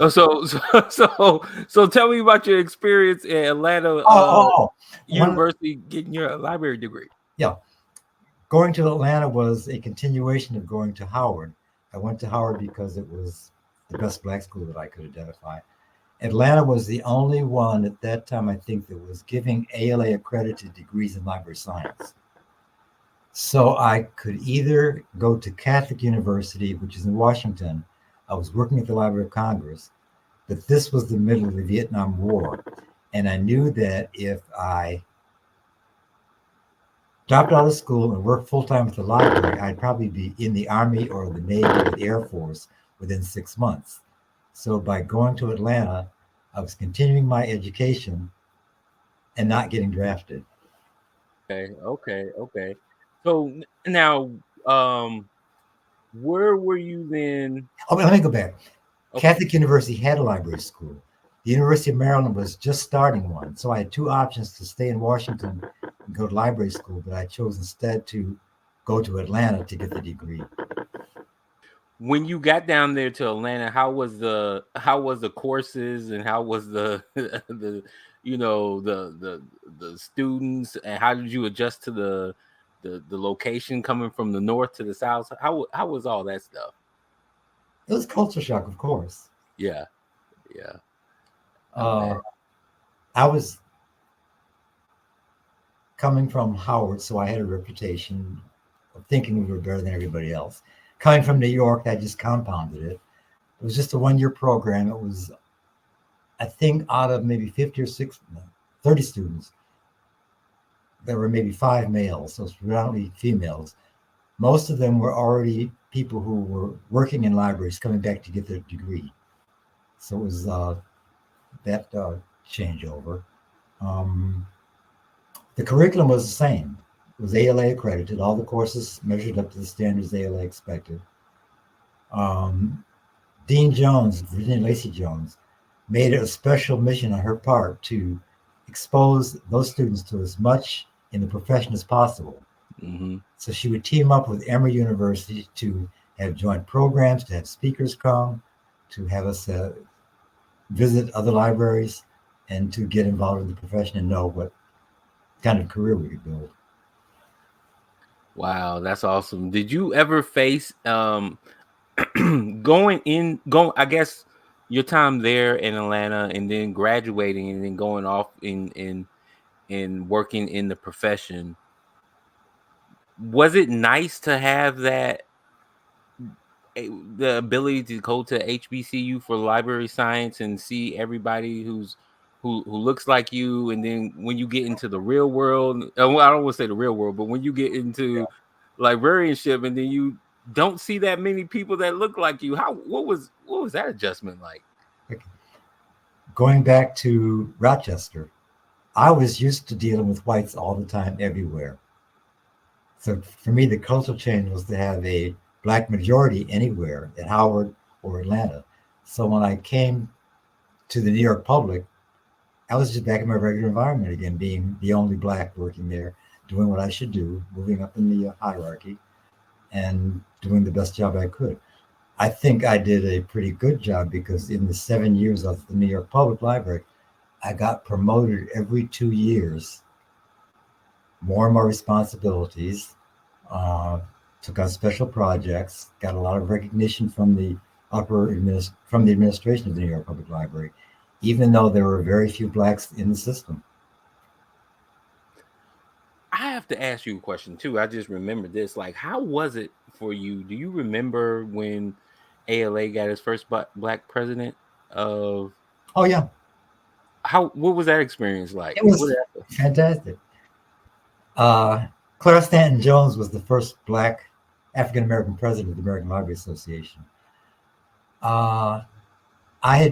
Oh, so tell me about your experience at Atlanta One, University getting your library degree. yeah, going to Atlanta was a continuation of going to Howard. I went to Howard because it was the best black school that I could identify. Atlanta was the only one at that time, I think, that was giving ALA accredited degrees in library science. So I could either go to Catholic University, which is in Washington. I was working at the Library of Congress, but this was the middle of the Vietnam War. And I knew that if I dropped out of school and worked full time at the library, I'd probably be in the Army or the Navy or the Air Force within 6 months. So by going to Atlanta, I was continuing my education and not getting drafted. Okay. So now, where were you then? Oh, let me go back. Okay. Catholic University had a library school. The University of Maryland was just starting one. So I had two options to stay in Washington and go to library school, but I chose instead to go to Atlanta to get the degree. When you got down there to Atlanta, how was the courses, and how was the the the students, and how did you adjust to the location coming from the north to the south? How was all that stuff? It was culture shock, of course. Yeah. I was coming from Howard, so I had a reputation of thinking we were better than everybody else. Coming from New York, that just compounded it. It was just a 1-year program. It was, I think, out of maybe 50 or 30 students, there were maybe 5 males, so it's predominantly females. Most of them were already people who were working in libraries coming back to get their degree. So it was that changeover. The curriculum was the same. It was ALA accredited. All the courses measured up to the standards ALA expected. Dean Jones, Virginia Lacey Jones, made it a special mission on her part to expose those students to as much in the profession as possible. Mm-hmm. So she would team up with Emory University to have joint programs, to have speakers come, to have us visit other libraries, and to get involved in the profession and know what kind of career we could build. Wow, that's awesome. Did you ever face I guess your time there in Atlanta, and then graduating, and then going off in working in the profession? Was it nice to have that the ability to go to HBCU for library science and see everybody who looks like you, and then when you get into the real world, well, I don't want to say the real world, but when you get into librarianship, and then you don't see that many people that look like you, what was that adjustment like? Going back to Rochester, I was used to dealing with whites all the time, everywhere. So for me, the cultural change was to have a black majority anywhere at Howard or Atlanta. So when I came to the New York public, I was just back in my regular environment again, being the only black working there, doing what I should do, moving up in the hierarchy, and doing the best job I could. I think I did a pretty good job because in the 7 years of the New York Public Library, I got promoted every 2 years, more and more responsibilities, took on special projects, got a lot of recognition from the from the administration of the New York Public Library, even though there were very few blacks in the system. I have to ask you a question too. I just remember this. Like, how was it for you? Do you remember when ALA got its first black president? Oh yeah. What was that experience like? It was fantastic. Clara Stanton Jones was the first black African American president of the American Library Association. I had